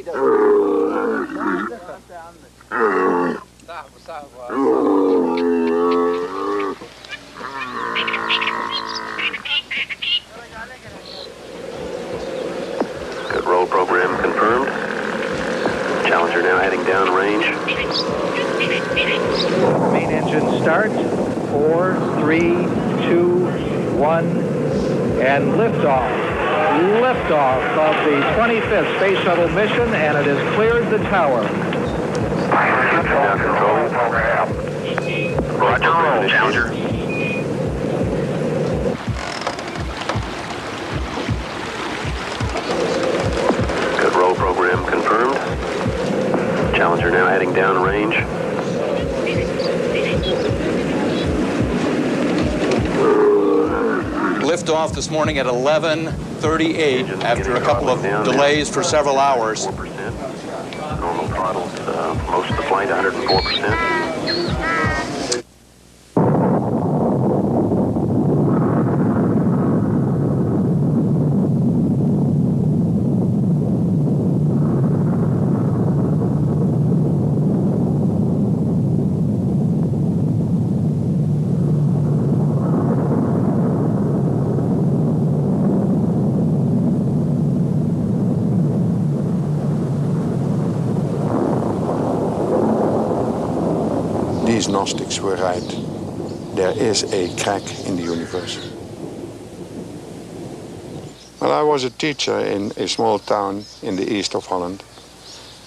he doesn't. Good roll program confirmed. Challenger now heading down range. Main engine start. 4, 3, 2, 1, and liftoff. Liftoff of the 25th Space Shuttle mission, and it has cleared the tower. Now control. Roger, roll, Challenger. Good roll program confirmed. Challenger now heading down range. Liftoff this morning at 11:38 after a couple of delays for several hours. 4%. Normal throttles, most of the flight 104%. These Gnostics were right. There is a crack in the universe. Well, I was a teacher in a small town in the east of Holland.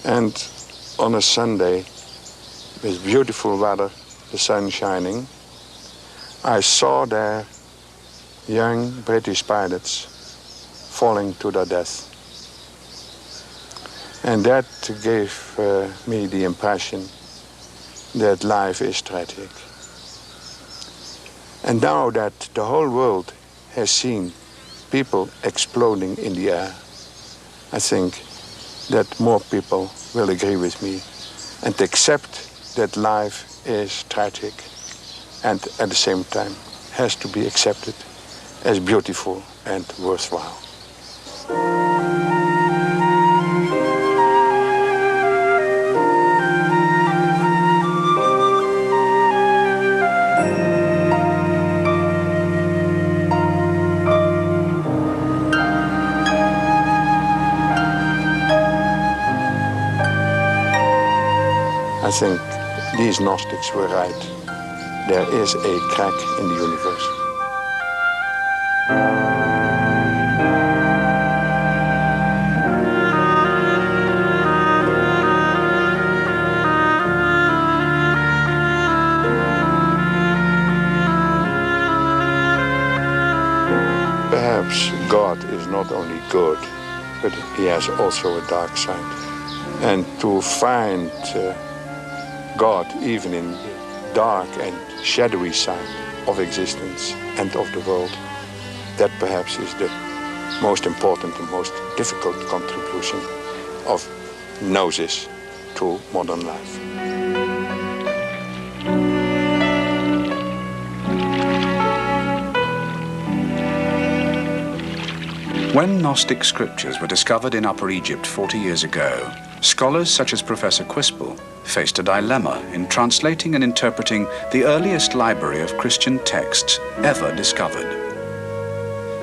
And on a Sunday, with beautiful weather, the sun shining, I saw there young British pilots falling to their death. And that gave me the impression that life is tragic. And now that the whole world has seen people exploding in the air, I think that more people will agree with me and accept that life is tragic and at the same time has to be accepted as beautiful and worthwhile. I think these Gnostics were right. There is a crack in the universe. Perhaps God is not only good, but he has also a dark side. And to find God even in the dark and shadowy side of existence and of the world, that perhaps is the most important and most difficult contribution of Gnosis to modern life. When Gnostic scriptures were discovered in Upper Egypt 40 years ago, scholars such as Professor Quispel faced a dilemma in translating and interpreting the earliest library of Christian texts ever discovered.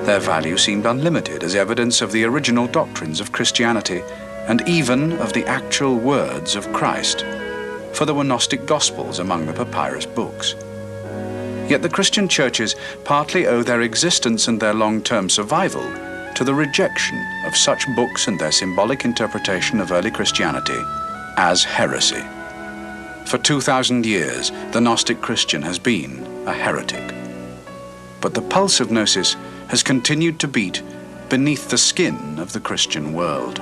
Their value seemed unlimited as evidence of the original doctrines of Christianity and even of the actual words of Christ, for there were Gnostic Gospels among the papyrus books. Yet the Christian churches partly owe their existence and their long-term survival to the rejection of such books and their symbolic interpretation of early Christianity as heresy. For 2,000 years, the Gnostic Christian has been a heretic. But the pulse of Gnosis has continued to beat beneath the skin of the Christian world.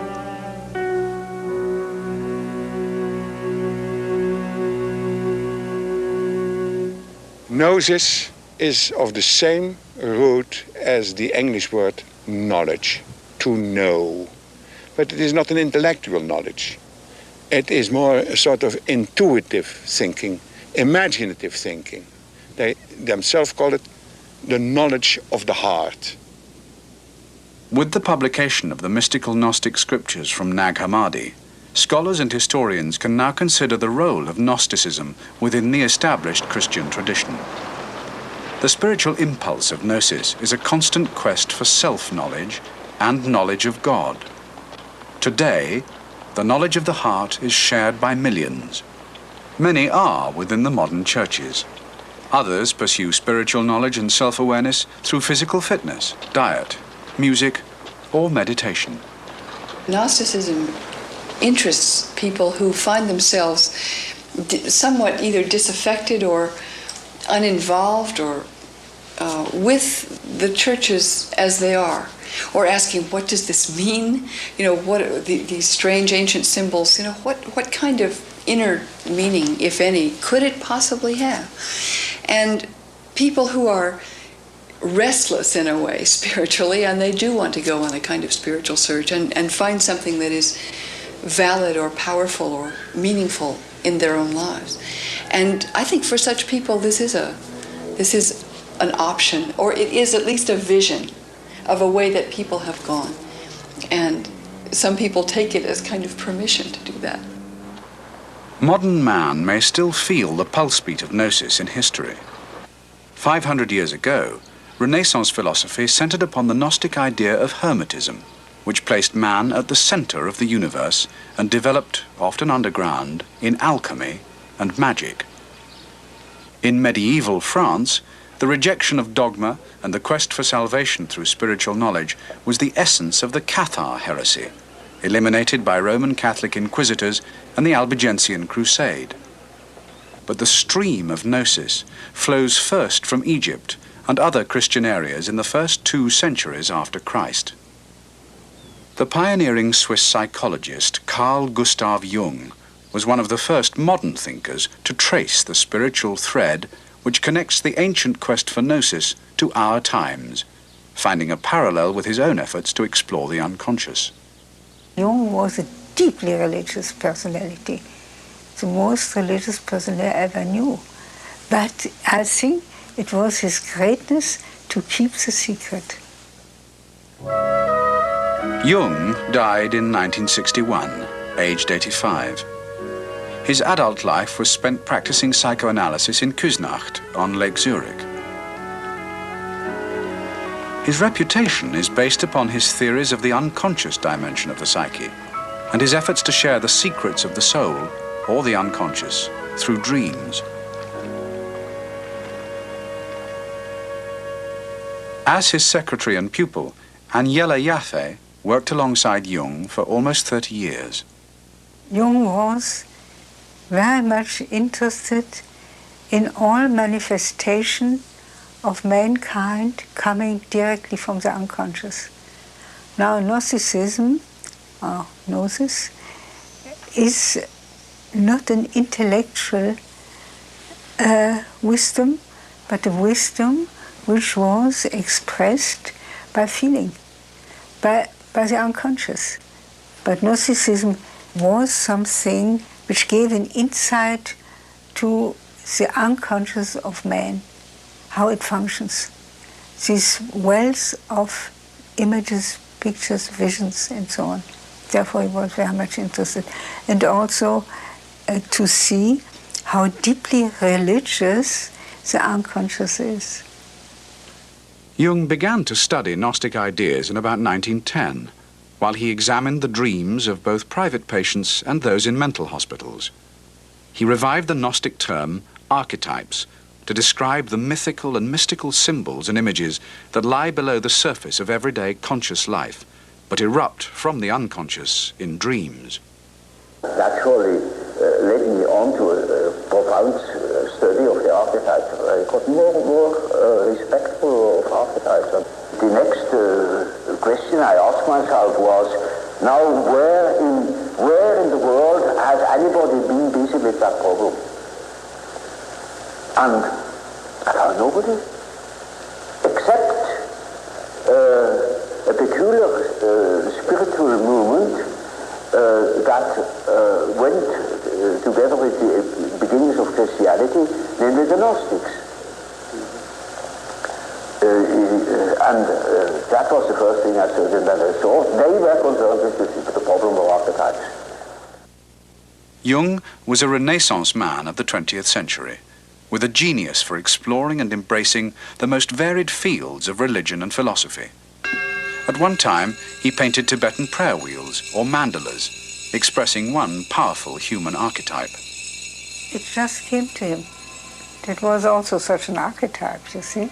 Gnosis is of the same root as the English word knowledge, to know. But it is not an intellectual knowledge. It is more a sort of intuitive thinking, imaginative thinking. They themselves call it the knowledge of the heart. With the publication of the mystical Gnostic scriptures from Nag Hammadi, scholars and historians can now consider the role of Gnosticism within the established Christian tradition. The spiritual impulse of Gnosis is a constant quest for self-knowledge and knowledge of God. Today, the knowledge of the heart is shared by millions. Many are within the modern churches. Others pursue spiritual knowledge and self-awareness through physical fitness, diet, music, or meditation. Gnosticism interests people who find themselves somewhat either disaffected or uninvolved or with the churches as they are, or asking, what does this mean? You know, what are these strange ancient symbols? You know, what kind of inner meaning, if any, could it possibly have? And people who are restless in a way spiritually, and they do want to go on a kind of spiritual search and find something that is valid or powerful or meaningful in their own lives. And I think for such people this is an option, or it is at least a vision of a way that people have gone. And some people take it as kind of permission to do that. Modern man may still feel the pulse beat of Gnosis in history. 500 years ago, Renaissance philosophy centered upon the Gnostic idea of Hermetism, which placed man at the center of the universe and developed, often underground, in alchemy and magic. In medieval France, the rejection of dogma and the quest for salvation through spiritual knowledge was the essence of the Cathar heresy, eliminated by Roman Catholic inquisitors and the Albigensian Crusade. But the stream of Gnosis flows first from Egypt and other Christian areas in the first 2 centuries after Christ. The pioneering Swiss psychologist Carl Gustav Jung was one of the first modern thinkers to trace the spiritual thread which connects the ancient quest for Gnosis to our times, finding a parallel with his own efforts to explore the unconscious. Jung was a deeply religious personality, the most religious person I ever knew. But I think it was his greatness to keep the secret. Jung died in 1961, aged 85. His adult life was spent practicing psychoanalysis in Küsnacht on Lake Zurich. His reputation is based upon his theories of the unconscious dimension of the psyche and his efforts to share the secrets of the soul or the unconscious through dreams. As his secretary and pupil, Agnella Jaffe worked alongside Jung for almost 30 years. Jung was very much interested in all manifestation of mankind coming directly from the unconscious. Now, Gnosticism, or Gnosis, is not an intellectual wisdom, but a wisdom which was expressed by feeling, by the unconscious. But Gnosticism was something which gave an insight to the unconscious of man, how it functions. These wells of images, pictures, visions, and so on. Therefore, he was very much interested. And also to see how deeply religious the unconscious is. Jung began to study Gnostic ideas in about 1910, while he examined the dreams of both private patients and those in mental hospitals. He revived the Gnostic term archetypes to describe the mythical and mystical symbols and images that lie below the surface of everyday conscious life, but erupt from the unconscious in dreams. That surely led me on to a profound study of the archetypes. I got more respectful of archetypes. And the next question I asked myself was, now where in the world has anybody been busy with that problem? And I found nobody, except a peculiar spiritual movement that went together with the beginnings of Christianity, namely the Gnostics. And that was the first thing I studied, and then I saw they were concerned with the problem of archetypes. Jung was a Renaissance man of the 20th century, with a genius for exploring and embracing the most varied fields of religion and philosophy. At one time, he painted Tibetan prayer wheels or mandalas, expressing one powerful human archetype. It just came to him. That was also such an archetype, you see.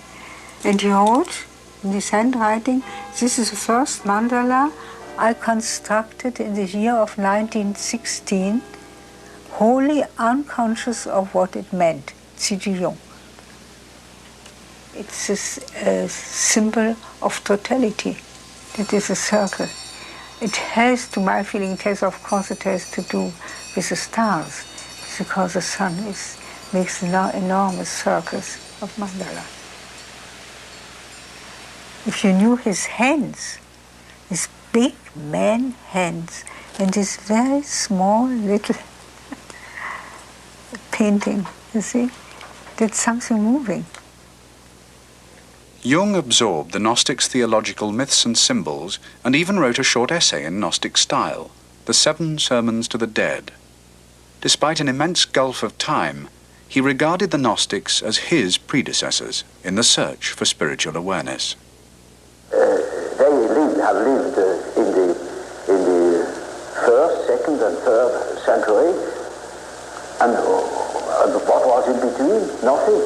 And he wrote in his handwriting, "This is the first mandala I constructed in the year of 1916, wholly unconscious of what it meant." C.G. Jung. It's a symbol of totality. It is a circle. It has, to my feeling, of course, it has to do with the stars, because the sun makes enormous circles of mandala. If you knew his hands, his big man hands, and his very small little painting, you see, that's something moving. Jung absorbed the Gnostics' theological myths and symbols and even wrote a short essay in Gnostic style, The 7 Sermons to the Dead. Despite an immense gulf of time, he regarded the Gnostics as his predecessors in the search for spiritual awareness. They have lived in the 1st, 2nd, and 3rd century, and what was in between? Nothing.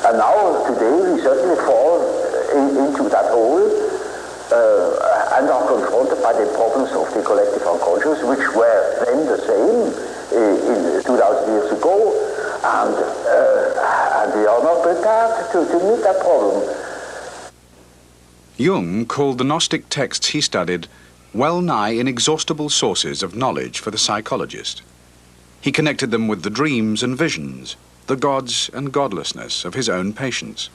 And now, today, we certainly fall into that hole and are confronted by the problems of the collective unconscious, which were then the same in 2,000 years ago, and we are not prepared to meet that problem. Jung called the Gnostic texts he studied well-nigh inexhaustible sources of knowledge for the psychologist. He connected them with the dreams and visions, the gods and godlessness of his own patients.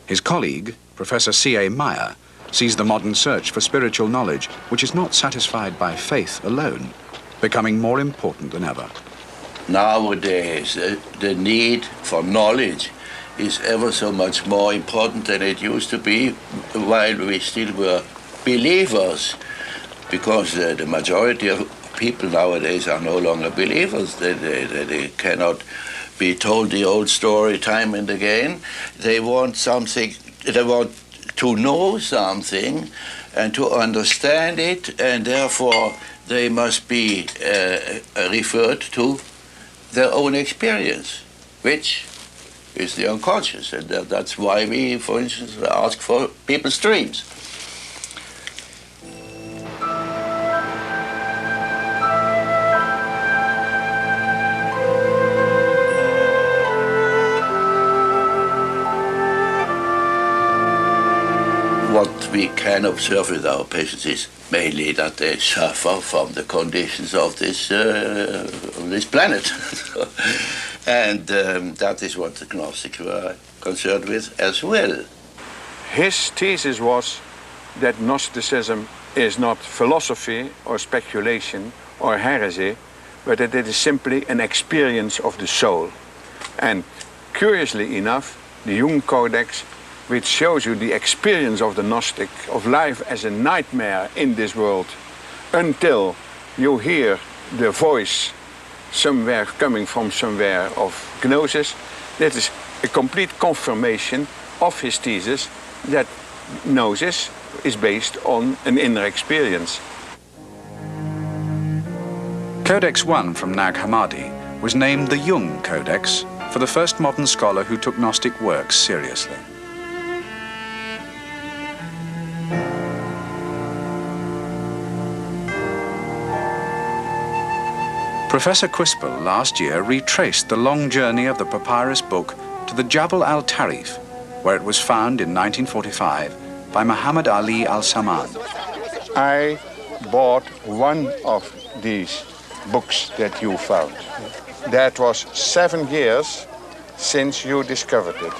His colleague, Professor C.A. Meyer, sees the modern search for spiritual knowledge, which is not satisfied by faith alone, becoming more important than ever. Nowadays, the need for knowledge is ever so much more important than it used to be while we still were believers, because the majority of people nowadays are no longer believers. They cannot be told the old story time and again. They want something, they want to know something and to understand it, and therefore they must be referred to their own experience, which is the unconscious, and that's why we, for instance, ask for people's dreams. What we can observe with our patients is mainly that they suffer from the conditions of this planet. And that is what the Gnostics were concerned with as well. His thesis was that Gnosticism is not philosophy or speculation or heresy, but that it is simply an experience of the soul. And curiously enough, the Jung Codex, which shows you the experience of the Gnostic, of life as a nightmare in this world, until you hear the voice somewhere coming from somewhere of Gnosis. That is a complete confirmation of his thesis that Gnosis is based on an inner experience. Codex 1 from Nag Hammadi was named the Jung Codex for the first modern scholar who took Gnostic works seriously. Professor Quispel last year retraced the long journey of the papyrus book to the Jabal al-Tarif, where it was found in 1945 by Muhammad Ali al-Samman. I bought one of these books that you found. That was 7 years since you discovered it.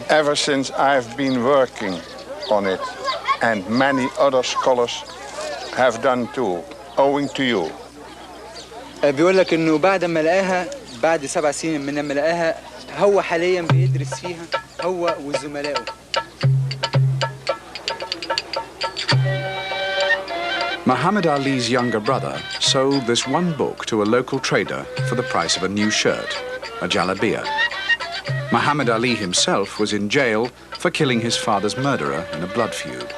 Ever since I've been working on it, and many other scholars have done too, owing to you. بيقول لك انه بعد ما لقاها بعد 7 سنين من لما لقاها هو حاليا بيدرس فيها هو وزملائه. Muhammad Ali's younger brother sold this one book to a local trader for the price of a new shirt, a jalabiya. Muhammad Ali himself was in jail for killing his father's murderer in a blood feud.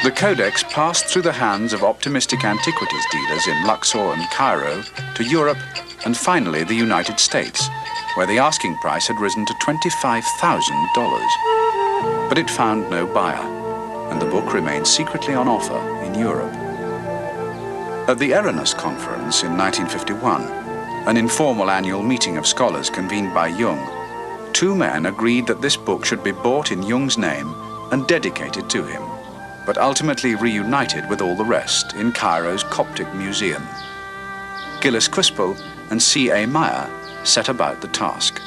The Codex passed through the hands of optimistic antiquities dealers in Luxor and Cairo to Europe and finally the United States, where the asking price had risen to $25,000. But it found no buyer, and the book remained secretly on offer in Europe. At the Eranus Conference in 1951, an informal annual meeting of scholars convened by Jung, two men agreed that this book should be bought in Jung's name and dedicated to him, but ultimately reunited with all the rest in Cairo's Coptic Museum. Gilles Quispel and C.A. Meyer set about the task.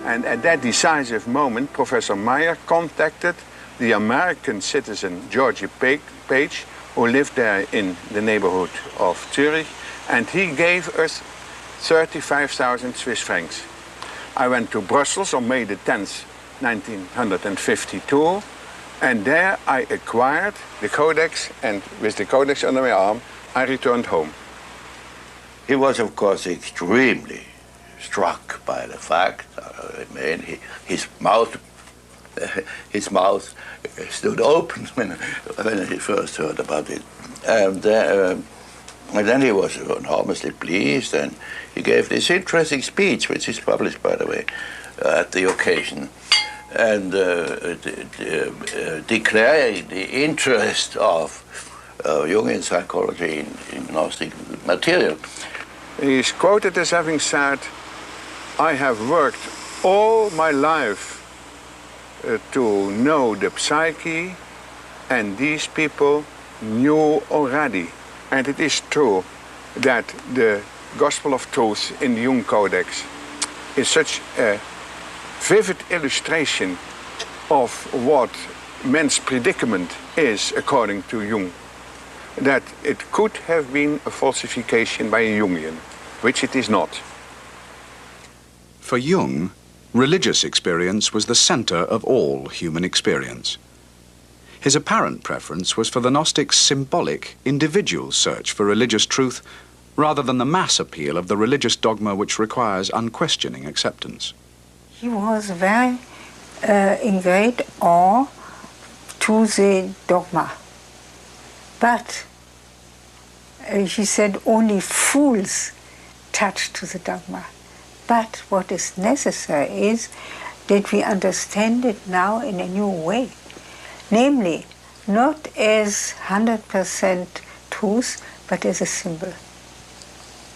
And at that decisive moment, Professor Meyer contacted the American citizen Georgie Page, who lived there in the neighborhood of Zurich, and he gave us 35,000 Swiss francs. I went to Brussels on May the 10th, 1952, and there I acquired the Codex, and with the Codex under my arm, I returned home. He was, of course, extremely struck by the fact. I mean, his mouth stood open when he first heard about it. And then he was enormously pleased, and he gave this interesting speech, which is published, by the way, at the occasion, and declaring the interest of Jungian psychology in Gnostic material. He is quoted as having said, "I have worked all my life to know the psyche, and these people knew already." And it is true that the Gospel of Truth in the Jung Codex is such a vivid illustration of what man's predicament is according to Jung, that it could have been a falsification by a Jungian, which it is not. For Jung, religious experience was the center of all human experience. His apparent preference was for the Gnostics' symbolic, individual search for religious truth rather than the mass appeal of the religious dogma which requires unquestioning acceptance. He was very in great awe to the dogma. But he said only fools touch to the dogma. But what is necessary is that we understand it now in a new way. Namely, not as 100% truth, but as a symbol.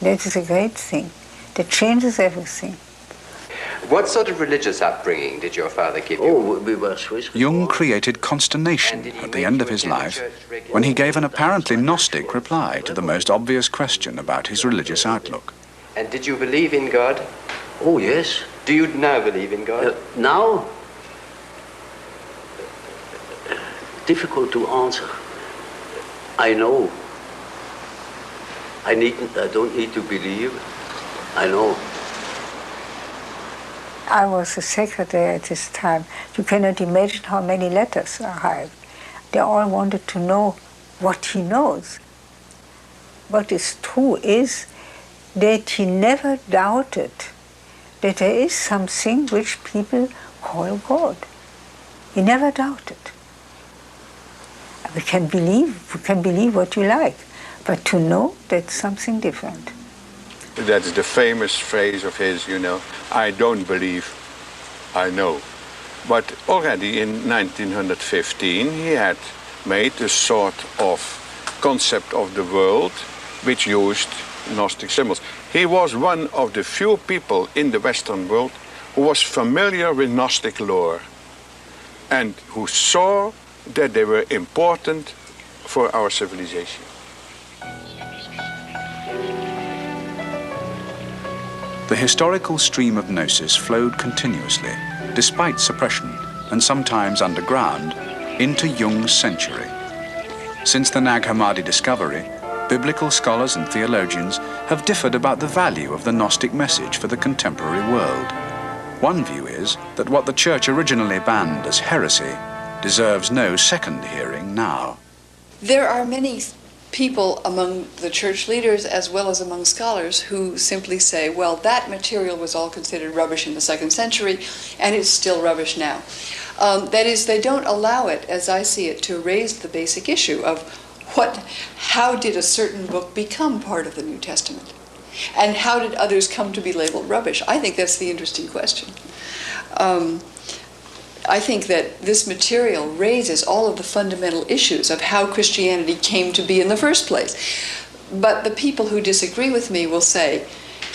That is a great thing. That changes everything. What sort of religious upbringing did your father give you? Oh, we were Swiss. Jung created consternation at the end of his life when he gave an apparently Gnostic reply to the most obvious question about his religious outlook. And did you believe in God? Oh, yes. Do you now believe in God? Now? Difficult to answer. I know. I don't need to believe. I know. I was a secretary at this time. You cannot imagine how many letters arrived. They all wanted to know what he knows. What is true is that he never doubted that there is something which people call God. He never doubted. We can believe what you like, but to know that's something different. That's the famous phrase of his, you know, I don't believe, I know. But already in 1915 he had made a sort of concept of the world which used Gnostic symbols. He was one of the few people in the Western world who was familiar with Gnostic lore and who saw that they were important for our civilization. The historical stream of Gnosis flowed continuously, despite suppression, and sometimes underground, into Jung's century. Since the Nag Hammadi discovery, biblical scholars and theologians have differed about the value of the Gnostic message for the contemporary world. One view is that what the Church originally banned as heresy deserves no second hearing now. There are many people among the church leaders as well as among scholars who simply say, well, that material was all considered rubbish in the 2nd century and it's still rubbish now. That is, they don't allow it, as I see it, to raise the basic issue of how did a certain book become part of the New Testament? And how did others come to be labeled rubbish? I think that's the interesting question. I think that this material raises all of the fundamental issues of how Christianity came to be in the first place. But the people who disagree with me will say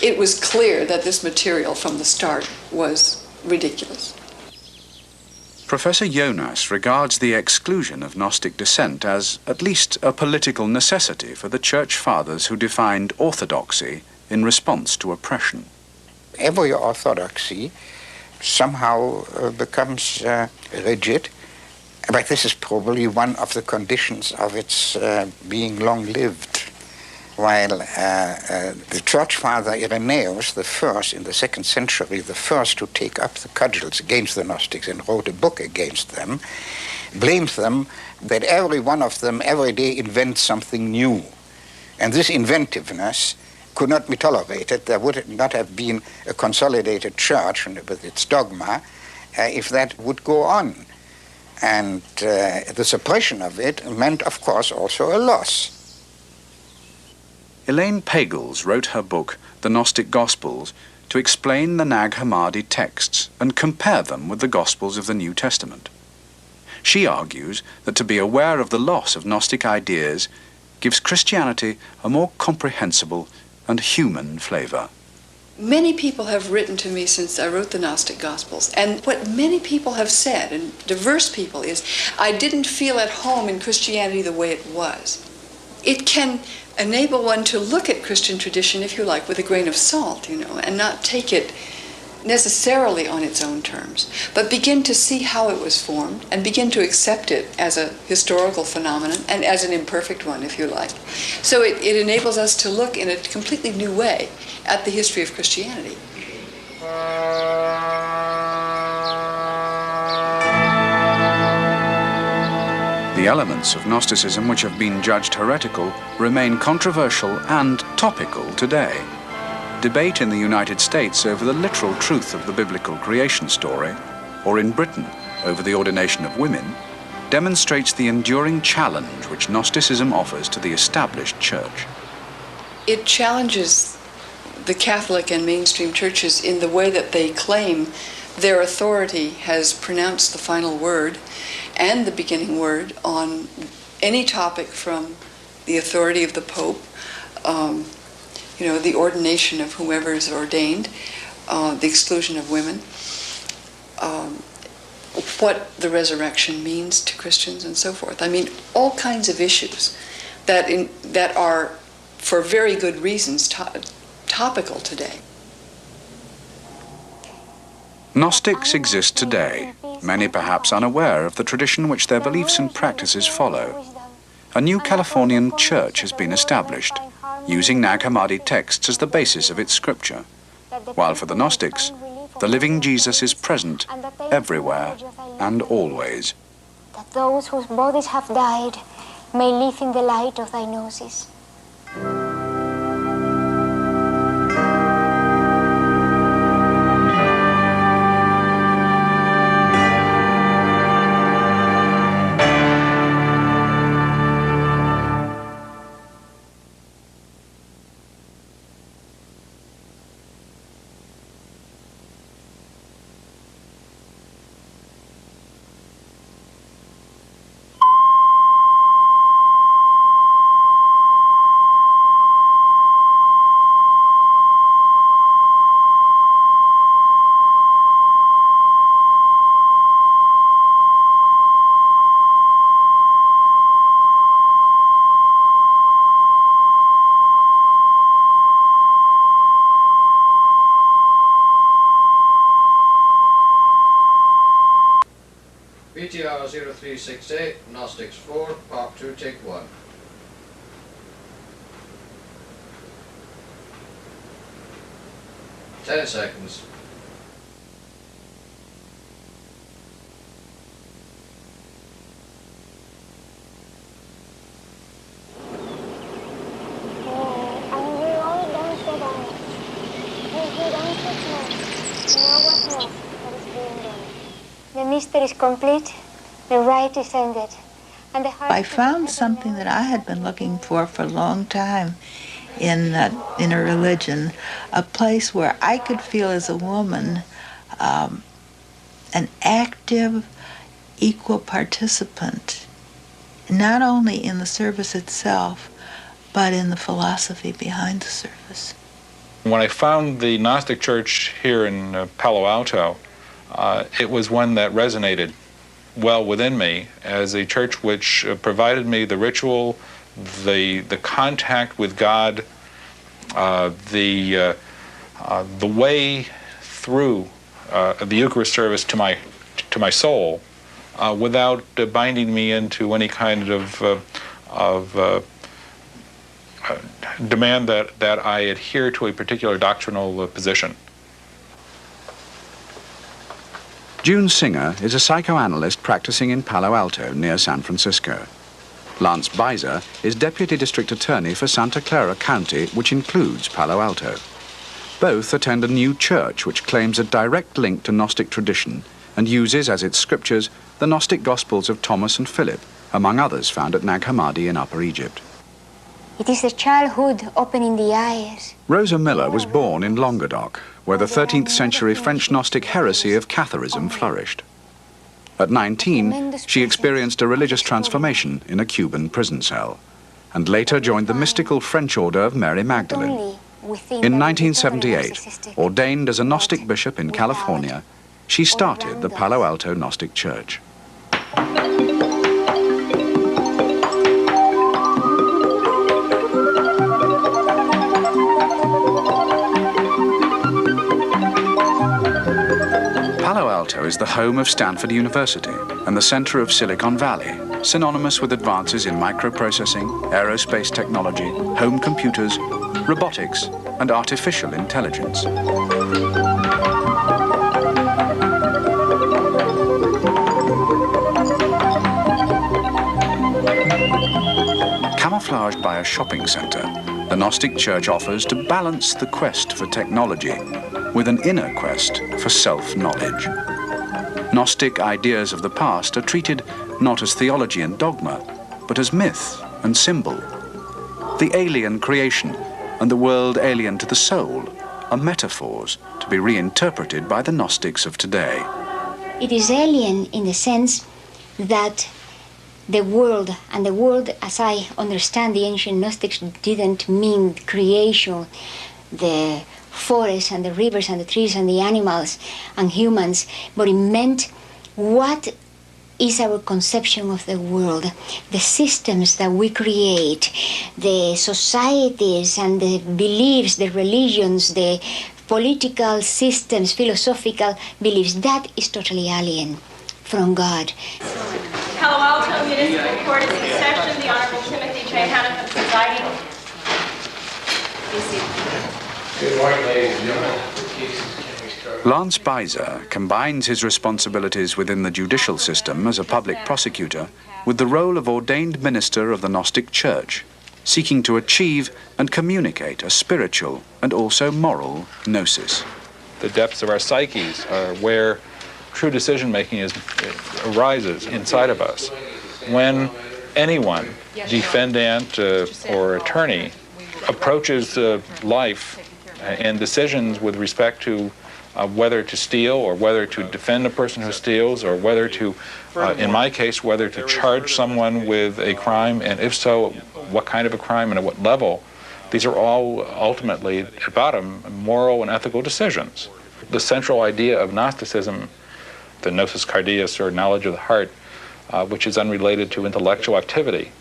it was clear that this material from the start was ridiculous. Professor Jonas regards the exclusion of Gnostic dissent as at least a political necessity for the Church Fathers who defined orthodoxy in response to oppression. Every orthodoxy somehow becomes rigid, but this is probably one of the conditions of its being long-lived. While the Church Father Irenaeus, the first in the 2nd century, the first to take up the cudgels against the Gnostics and wrote a book against them, blames them that every one of them every day invents something new. And this inventiveness could not be tolerated. There would not have been a consolidated church with its dogma if that would go on. And the suppression of it meant, of course, also a loss. Elaine Pagels wrote her book, The Gnostic Gospels, to explain the Nag Hammadi texts and compare them with the Gospels of the New Testament. She argues that to be aware of the loss of Gnostic ideas gives Christianity a more comprehensible and human flavor. Many people have written to me since I wrote the Gnostic Gospels, and what many people have said, and diverse people, is I didn't feel at home in Christianity the way it was. It can enable one to look at Christian tradition, if you like, with a grain of salt, and not take it necessarily on its own terms, but begin to see how it was formed and begin to accept it as a historical phenomenon and as an imperfect one, if you like. So it enables us to look in a completely new way at the history of Christianity. The elements of Gnosticism which have been judged heretical remain controversial and topical today. Debate in the United States over the literal truth of the biblical creation story, or in Britain over the ordination of women, demonstrates the enduring challenge which Gnosticism offers to the established church. It challenges the Catholic and mainstream churches in the way that they claim their authority has pronounced the final word and the beginning word on any topic, from the authority of the Pope, the ordination of whomever is ordained, the exclusion of women, what the resurrection means to Christians, and so forth. I mean, all kinds of issues that are, for very good reasons, topical today. Gnostics exist today, many perhaps unaware of the tradition which their beliefs and practices follow. A new Californian church has been established, using Nag Hammadi texts as the basis of its scripture, while for the Gnostics, the living Jesus is present everywhere and always. That those whose bodies have died may live in the light of thy gnosis. BTR 0368, Gnostics 4, Part 2, Take 1. Ten seconds. The mystery is complete, the rite is ended, and the heart... I found something that I had been looking for a long time in a religion, a place where I could feel as a woman an active, equal participant, not only in the service itself, but in the philosophy behind the service. When I found the Gnostic church here in Palo Alto, it was one that resonated well within me as a church which provided me the ritual, the contact with God, the way through the Eucharist service to my soul, without binding me into any kind of demand that I adhere to a particular doctrinal position. June Singer is a psychoanalyst practicing in Palo Alto near San Francisco. Lance Beiser is Deputy District Attorney for Santa Clara County, which includes Palo Alto. Both attend a new church which claims a direct link to Gnostic tradition and uses as its scriptures the Gnostic Gospels of Thomas and Philip, among others found at Nag Hammadi in Upper Egypt. It is the childhood opening the eyes. Rosa Miller was born in Languedoc, where the 13th century French Gnostic heresy of Catharism flourished. At 19, she experienced a religious transformation in a Cuban prison cell, and later joined the mystical French order of Mary Magdalene. In 1978, ordained as a Gnostic bishop in California, she started the Palo Alto Gnostic Church. Palo Alto is the home of Stanford University and the center of Silicon Valley, synonymous with advances in microprocessing, aerospace technology, home computers, robotics, and artificial intelligence. Camouflaged by a shopping center, the Gnostic Church offers to balance the quest for technology with an inner quest for self-knowledge. Gnostic ideas of the past are treated not as theology and dogma, but as myth and symbol. The alien creation and the world alien to the soul are metaphors to be reinterpreted by the Gnostics of today. It is alien in the sense that the world, and the world as I understand the ancient Gnostics, didn't mean creation, the forests and the rivers and the trees and the animals and humans, but it meant what is our conception of the world, the systems that we create, the societies and the beliefs, the religions, the political systems, philosophical beliefs. That is totally alien from God. Palo Alto Municipal Court is in session. The Honorable Timothy J. Hannafin presiding. Be seated. Good morning, ladies and gentlemen. Lance Beiser combines his responsibilities within the judicial system as a public prosecutor with the role of ordained minister of the Gnostic Church, seeking to achieve and communicate a spiritual and also moral gnosis. The depths of our psyches are where true decision-making arises inside of us. When anyone, defendant or attorney, approaches life and decisions with respect to whether to steal or whether to defend a person who steals or whether to, in my case, whether to charge someone with a crime, and if so, what kind of a crime and at what level, these are all ultimately, at bottom, moral and ethical decisions. The central idea of Gnosticism, the gnosis cardias, or knowledge of the heart, which is unrelated to intellectual activity,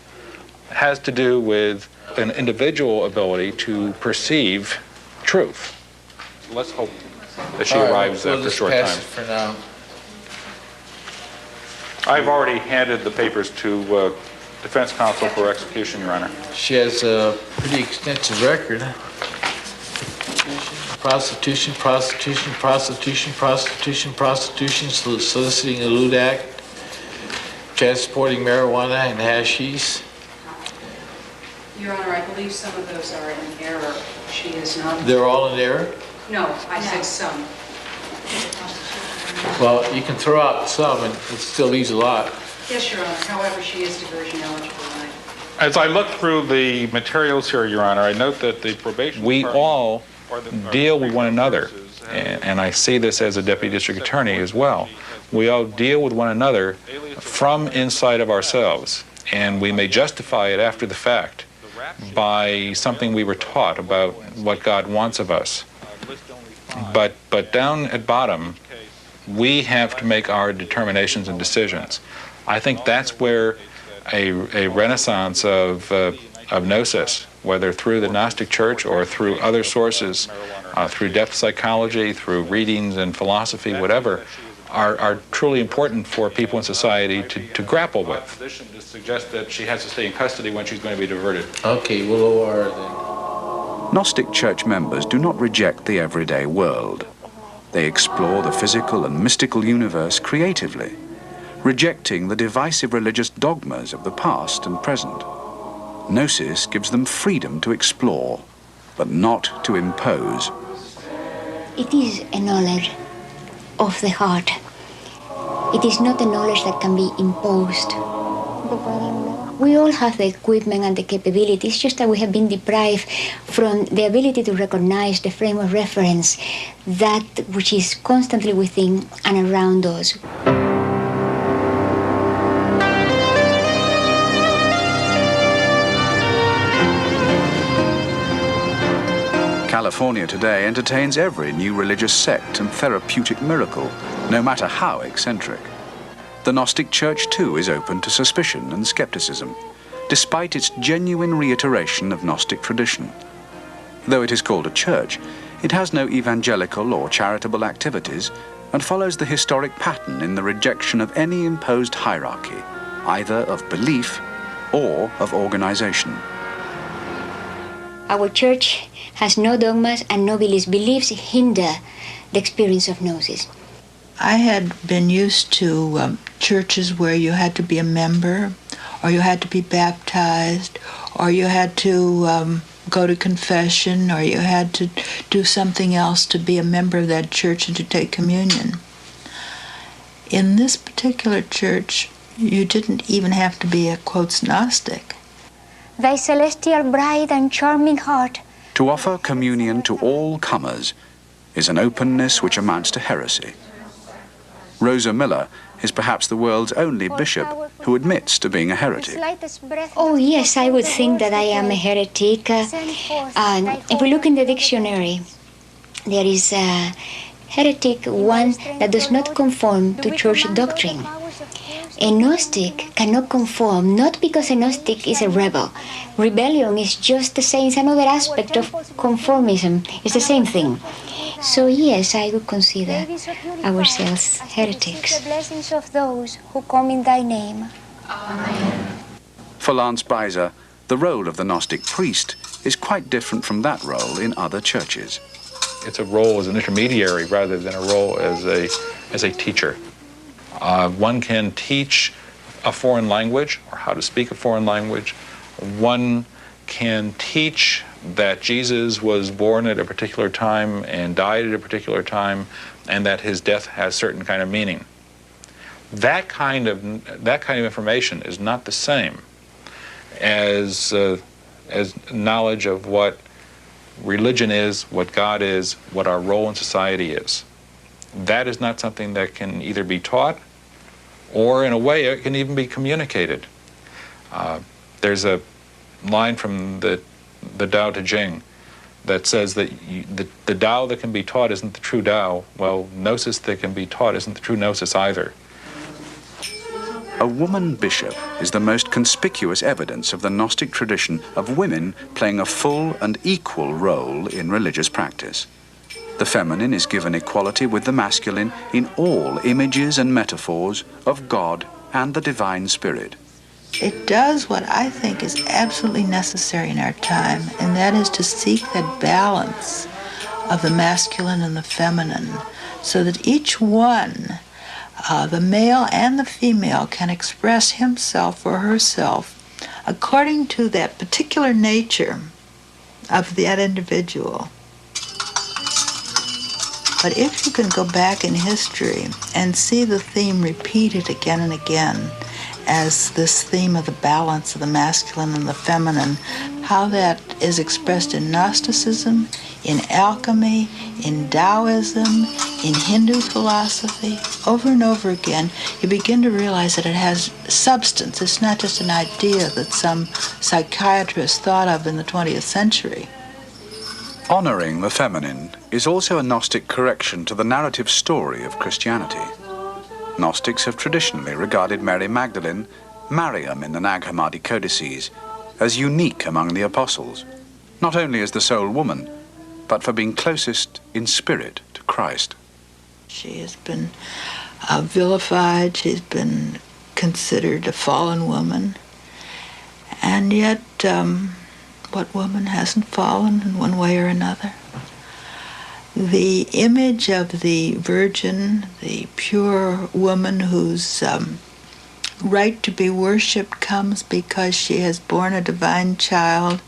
has to do with an individual ability to perceive truth. Let's hope that she arrives after a short time. For now. I've already handed the papers to defense counsel for execution, Your Honor. She has a pretty extensive record. Prostitution, prostitution, prostitution, prostitution, prostitution, soliciting a lewd act, transporting marijuana and hashish. Your Honor, I believe some of those are in error. She is not. They're all in error? No, I said some. Well, you can throw out some and it still leaves a lot. Yes, Your Honor. However, she is diversion eligible. As I look through the materials here, Your Honor, I note that the probation we all deal with one another, and I see this as a deputy district attorney as well. We all deal with one another from inside of ourselves, and we may justify it after the fact by something we were taught about what God wants of us. But down at bottom, we have to make our determinations and decisions. I think that's where a renaissance of gnosis, whether through the Gnostic Church or through other sources, through depth psychology, through readings and philosophy, whatever, are truly important for people in society to grapple with. The position to suggest that she has to stay in custody when she's going to be diverted. Okay, we'll lower then. Gnostic Church members do not reject the everyday world. They explore the physical and mystical universe creatively, rejecting the divisive religious dogmas of the past and present. Gnosis gives them freedom to explore, but not to impose. It is a knowledge of the heart. It is not a knowledge that can be imposed. We all have the equipment and the capabilities, just that we have been deprived from the ability to recognize the frame of reference, that which is constantly within and around us. California today entertains every new religious sect and therapeutic miracle, no matter how eccentric. The Gnostic Church, too, is open to suspicion and skepticism, despite its genuine reiteration of Gnostic tradition. Though it is called a church, it has no evangelical or charitable activities and follows the historic pattern in the rejection of any imposed hierarchy, either of belief or of organization. Our church has no dogmas and no beliefs. Beliefs hinder the experience of gnosis. I had been used to churches where you had to be a member, or you had to be baptized, or you had to go to confession, or you had to do something else to be a member of that church and to take communion. In this particular church, you didn't even have to be a, quote, Gnostic. Thy celestial bride and charming heart. To offer communion to all comers is an openness which amounts to heresy. Rosa Miller is perhaps the world's only bishop who admits to being a heretic. Oh, yes, I would think that I am a heretic. If we look in the dictionary, there is a heretic, one that does not conform to church doctrine. A Gnostic cannot conform, not because a Gnostic is a rebel. Rebellion is just the same, it's another aspect of conformism. It's the same thing. So yes, I would consider ourselves heretics. The blessings of those who come in thy name. Amen. For Lance Beiser, the role of the Gnostic priest is quite different from that role in other churches. It's a role as an intermediary rather than a role as a teacher. One can teach a foreign language or how to speak a foreign language. One can teach that Jesus was born at a particular time and died at a particular time, and that his death has certain kind of meaning. That kind of information is not the same as knowledge of what religion is, what God is, what our role in society is. That is not something that can either be taught, or in a way it can even be communicated. There's a line from the Tao Te Ching that says that the Tao that can be taught isn't the true Tao. Well, Gnosis that can be taught isn't the true Gnosis either. A woman bishop is the most conspicuous evidence of the Gnostic tradition of women playing a full and equal role in religious practice. The feminine is given equality with the masculine in all images and metaphors of God and the divine spirit. It does what I think is absolutely necessary in our time, and that is to seek that balance of the masculine and the feminine, so that each one, the male and the female, can express himself or herself according to that particular nature of that individual. But if you can go back in history and see the theme repeated again and again as this theme of the balance of the masculine and the feminine, how that is expressed in Gnosticism, in alchemy, in Taoism, in Hindu philosophy, over and over again, you begin to realize that it has substance. It's not just an idea that some psychiatrist thought of in the 20th century. Honoring the feminine is also a Gnostic correction to the narrative story of Christianity. Gnostics have traditionally regarded Mary Magdalene, Mariam in the Nag Hammadi codices, as unique among the apostles, not only as the sole woman, but for being closest in spirit to Christ. She has been vilified, she's been considered a fallen woman, and yet what woman hasn't fallen in one way or another? The image of the virgin, the pure woman whose right to be worshipped comes because she has borne a divine child,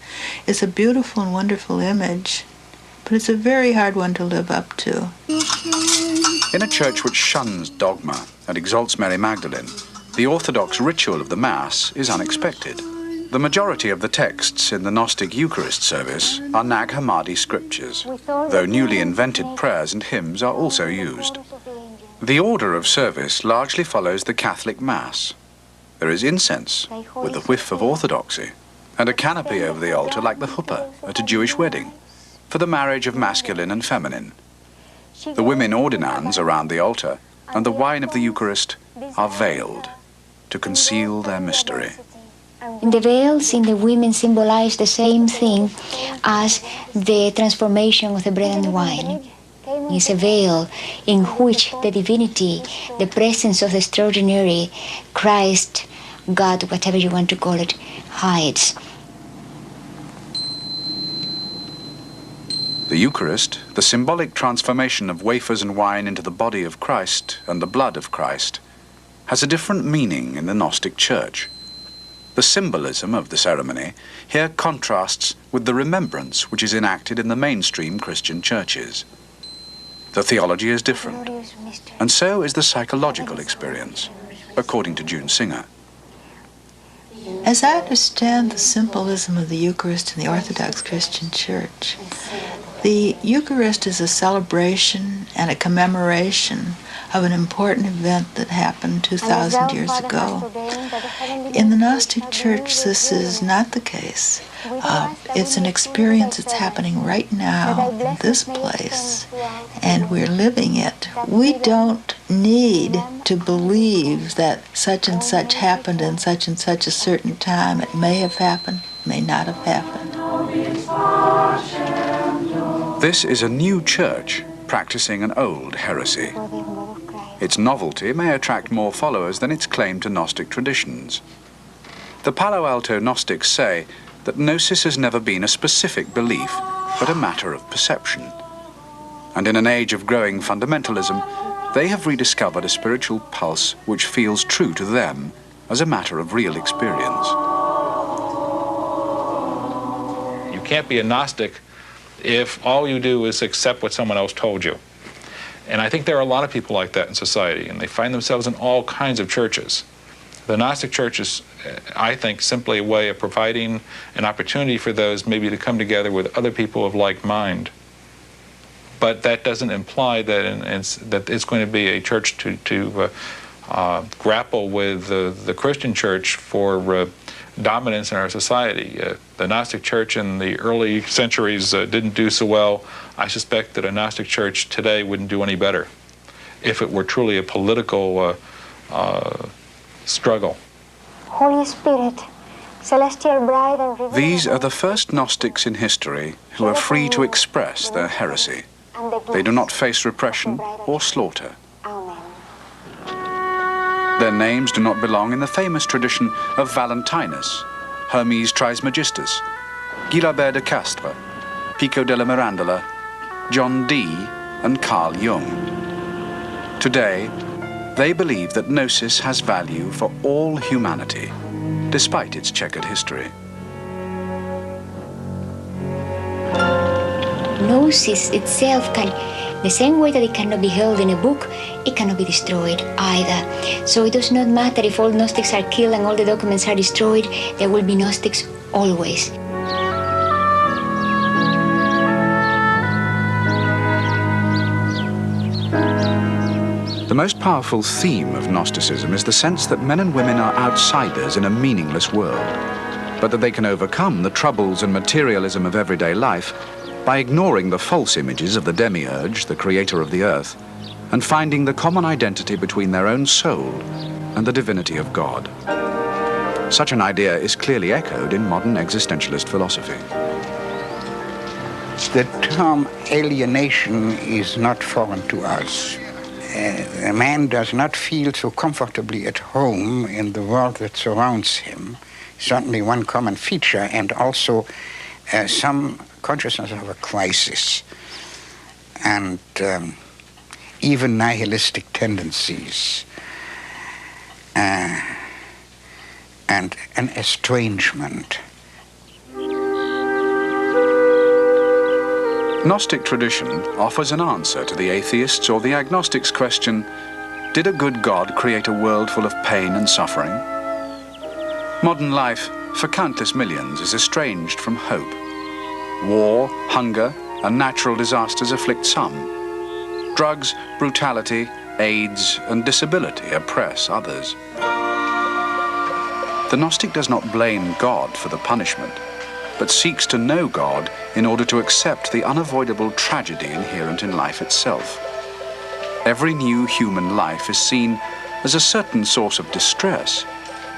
is a beautiful and wonderful image, but it's a very hard one to live up to. In a church which shuns dogma and exalts Mary Magdalene, the Orthodox ritual of the Mass is unexpected. The majority of the texts in the Gnostic Eucharist service are Nag Hammadi scriptures, though newly invented prayers and hymns are also used. The order of service largely follows the Catholic Mass. There is incense, with a whiff of orthodoxy, and a canopy over the altar like the huppah at a Jewish wedding, for the marriage of masculine and feminine. The women ordinands around the altar and the wine of the Eucharist are veiled to conceal their mystery. The veils in the women symbolize the same thing as the transformation of the bread and wine. It's a veil in which the divinity, the presence of the extraordinary, Christ, God, whatever you want to call it, hides. The Eucharist, the symbolic transformation of wafers and wine into the body of Christ and the blood of Christ, has a different meaning in the Gnostic Church. The symbolism of the ceremony here contrasts with the remembrance which is enacted in the mainstream Christian churches. The theology is different, and so is the psychological experience, according to June Singer. As I understand the symbolism of the Eucharist in the Orthodox Christian Church, the Eucharist is a celebration and a commemoration of an important event that happened 2,000 years ago. In the Gnostic Church, this is not the case. It's an experience that's happening right now in this place, and we're living it. We don't need to believe that such and such happened in such and such a certain time. It may have happened, may not have happened. This is a new church practicing an old heresy. Its novelty may attract more followers than its claim to Gnostic traditions. The Palo Alto Gnostics say that Gnosis has never been a specific belief, but a matter of perception. And in an age of growing fundamentalism, they have rediscovered a spiritual pulse which feels true to them as a matter of real experience. You can't be a Gnostic if all you do is accept what someone else told you. And I think there are a lot of people like that in society, and they find themselves in all kinds of churches. The Gnostic Church is, I think, simply a way of providing an opportunity for those maybe to come together with other people of like mind. But that doesn't imply that, that it's going to be a church to grapple with the Christian church for dominance in our society. The Gnostic Church in the early centuries didn't do so well. I suspect that a Gnostic Church today wouldn't do any better if it were truly a political struggle. Holy Spirit, celestial bride and These are the first Gnostics in history who are free to express their heresy. They do not face repression or slaughter. Their names do not belong in the famous tradition of Valentinus, Hermes Trismegistus, Guilabert de Castres, Pico della Mirandola, John Dee, and Carl Jung. Today, they believe that Gnosis has value for all humanity, despite its checkered history. Gnosis itself The same way that it cannot be held in a book, it cannot be destroyed either. So it does not matter if all Gnostics are killed and all the documents are destroyed, there will be Gnostics always. The most powerful theme of Gnosticism is the sense that men and women are outsiders in a meaningless world, but that they can overcome the troubles and materialism of everyday life by ignoring the false images of the demiurge, the creator of the earth, and finding the common identity between their own soul and the divinity of God. Such an idea is clearly echoed in modern existentialist philosophy. The term alienation is not foreign to us. A man does not feel so comfortably at home in the world that surrounds him. Certainly one common feature, and also some consciousness of a crisis, and even nihilistic tendencies, and an estrangement. Gnostic tradition offers an answer to the atheists' or the agnostics' question, did a good God create a world full of pain and suffering? Modern life, for countless millions, is estranged from hope. War, hunger, and natural disasters afflict some. Drugs, brutality, AIDS, and disability oppress others. The Gnostic does not blame God for the punishment, but seeks to know God in order to accept the unavoidable tragedy inherent in life itself. Every new human life is seen as a certain source of distress,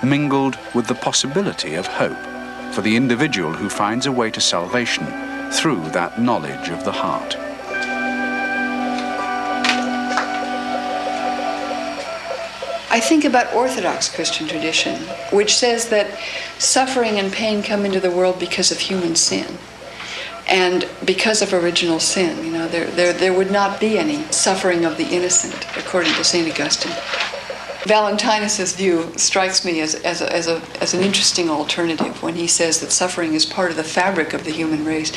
mingled with the possibility of hope for the individual who finds a way to salvation through that knowledge of the heart. I think about Orthodox Christian tradition, which says that suffering and pain come into the world because of human sin and because of original sin. You know, there would not be any suffering of the innocent, according to St. Augustine. Valentinus' view strikes me as an interesting alternative when he says that suffering is part of the fabric of the human race,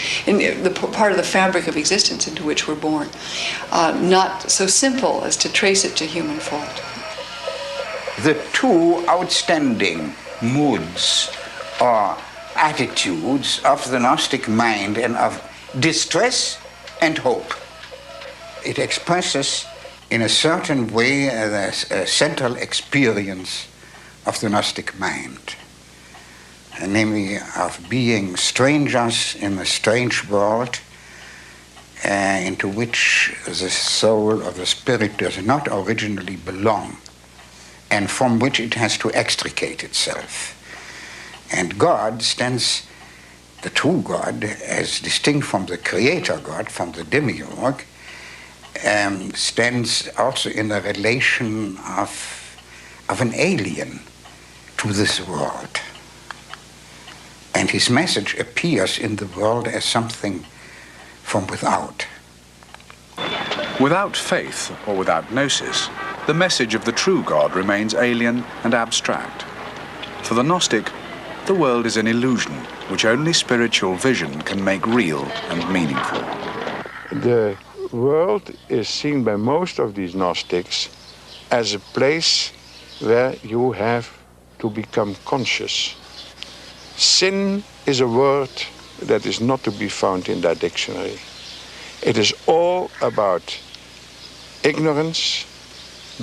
part of the fabric of existence into which we're born, not so simple as to trace it to human fault. The two outstanding moods or attitudes of the Gnostic mind and of distress and hope. It expresses in a certain way a central experience of the Gnostic mind, namely of being strangers in a strange world into which the soul or the spirit does not originally belong, and from which it has to extricate itself. And God stands, the true God, as distinct from the creator God, from the demiurge, stands also in the relation of an alien to this world. And his message appears in the world as something from without. Without faith or without gnosis, the message of the true God remains alien and abstract. For the Gnostic, the world is an illusion which only spiritual vision can make real and meaningful. The world is seen by most of these Gnostics as a place where you have to become conscious. Sin is a word that is not to be found in that dictionary. It is all about ignorance,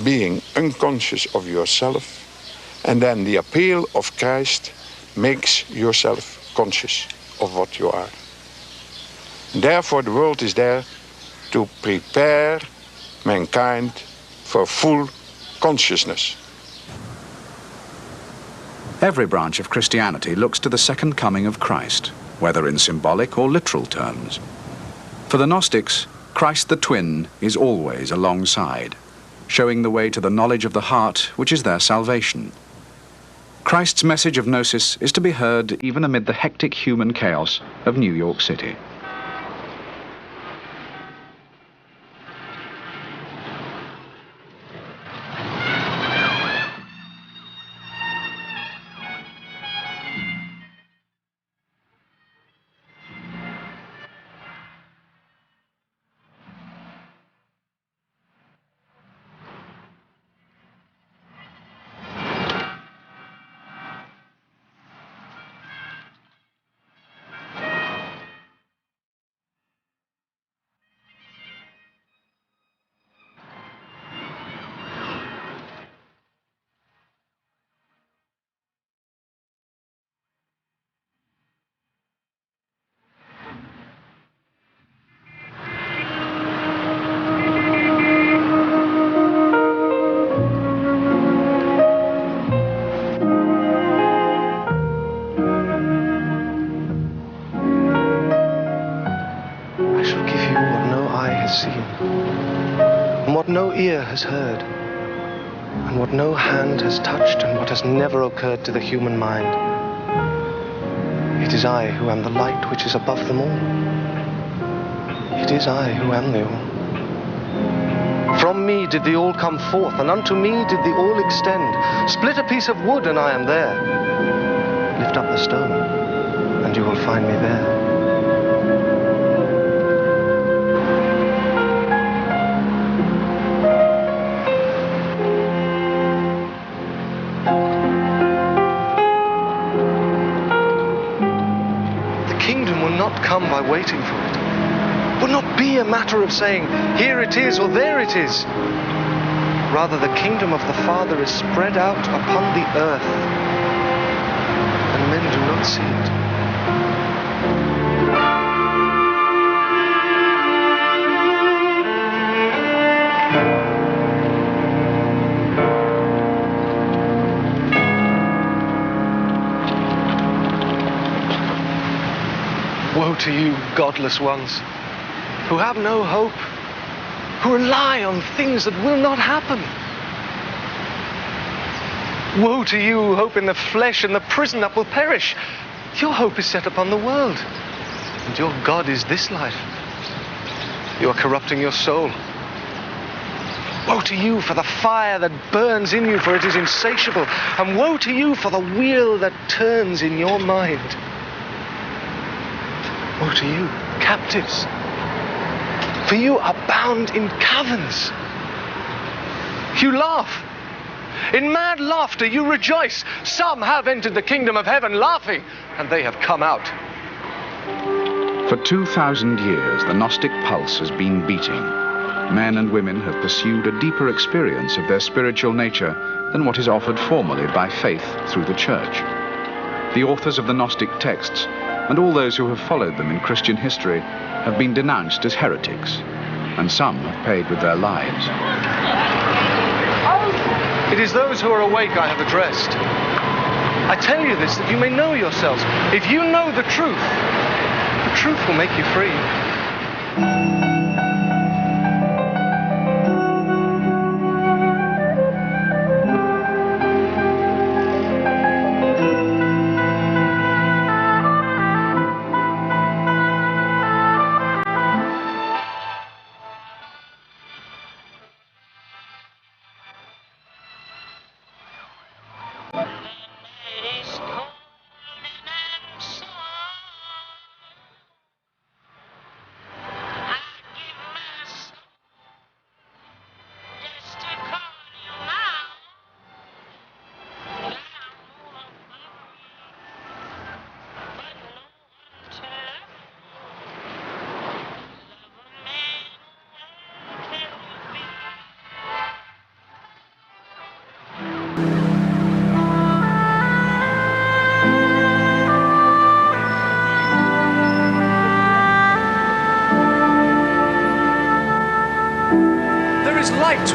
being unconscious of yourself, and then the appeal of Christ makes yourself conscious of what you are. Therefore, the world is there to prepare mankind for full consciousness. Every branch of Christianity looks to the second coming of Christ, whether in symbolic or literal terms. For the Gnostics, Christ the twin is always alongside, showing the way to the knowledge of the heart, which is their salvation. Christ's message of gnosis is to be heard even amid the hectic human chaos of New York City. forgive you what no eye has seen, and what no ear has heard, and what no hand has touched, and what has never occurred to the human mind. It is I who am the light which is above them all. It is I who am the all. From me did the all come forth, and unto me did the all extend. Split a piece of wood, and I am there. Lift up the stone, and you will find me there. Come by waiting for it. It would not be a matter of saying, here it is or there it is. Rather, the kingdom of the Father is spread out upon the earth, and men do not see it. Woe to you, godless ones, who have no hope, who rely on things that will not happen. Woe to you who hope in the flesh and the prison that will perish. Your hope is set upon the world, and your God is this life. You are corrupting your soul. Woe to you for the fire that burns in you, for it is insatiable. And woe to you for the wheel that turns in your mind. Woe to you, captives, for you are bound in caverns. You laugh. In mad laughter you rejoice. Some have entered the kingdom of heaven laughing, and they have come out. For 2,000 years, the Gnostic pulse has been beating. Men and women have pursued a deeper experience of their spiritual nature than what is offered formally by faith through the Church. The authors of the Gnostic texts, and all those who have followed them in Christian history, have been denounced as heretics, and some have paid with their lives. It is those who are awake I have addressed. I tell you this that you may know yourselves. If you know the truth will make you free.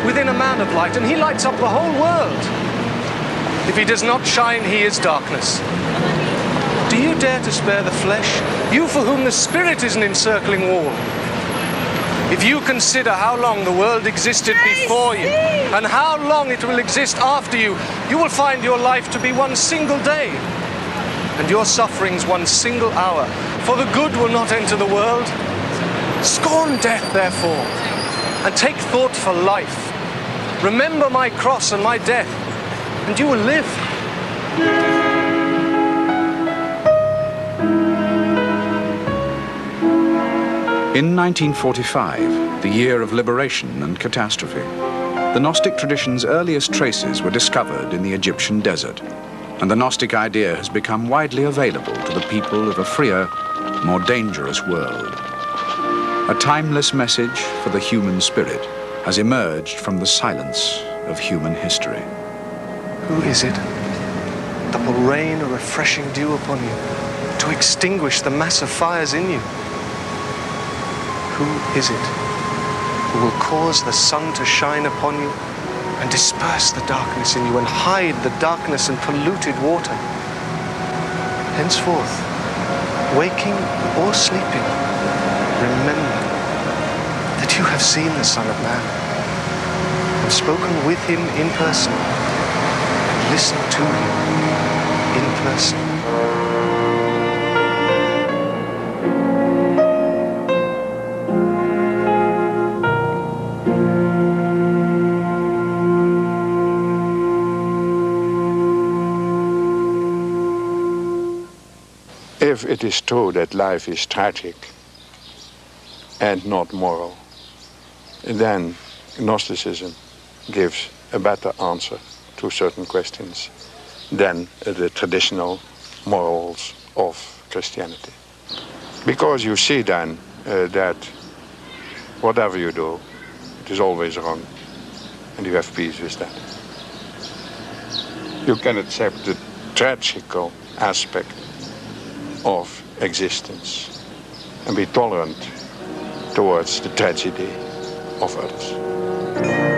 Within a man of light, and he lights up the whole world. If he does not shine, he is darkness. Do you dare to spare the flesh, you for whom the Spirit is an encircling wall? If you consider how long the world existed before you, and how long it will exist after you, you will find your life to be one single day, and your sufferings one single hour. For the good will not enter the world. Scorn death, therefore, and take thought for life. Remember my cross and my death, and you will live. In 1945, the year of liberation and catastrophe, the Gnostic tradition's earliest traces were discovered in the Egyptian desert, and the Gnostic idea has become widely available to the people of a freer, more dangerous world. A timeless message for the human spirit has emerged from the silence of human history. Who is it that will rain a refreshing dew upon you to extinguish the massive fires in you? Who is it who will cause the sun to shine upon you and disperse the darkness in you and hide the darkness and polluted water? Henceforth, waking or sleeping, remember If you have seen the Son of Man and spoken with him in person, and listened to him in person, if it is true that life is tragic and not moral, then Gnosticism gives a better answer to certain questions than the traditional morals of Christianity. Because you see then that whatever you do, it is always wrong, and you have peace with that. You can accept the tragical aspect of existence and be tolerant towards the tragedy of others.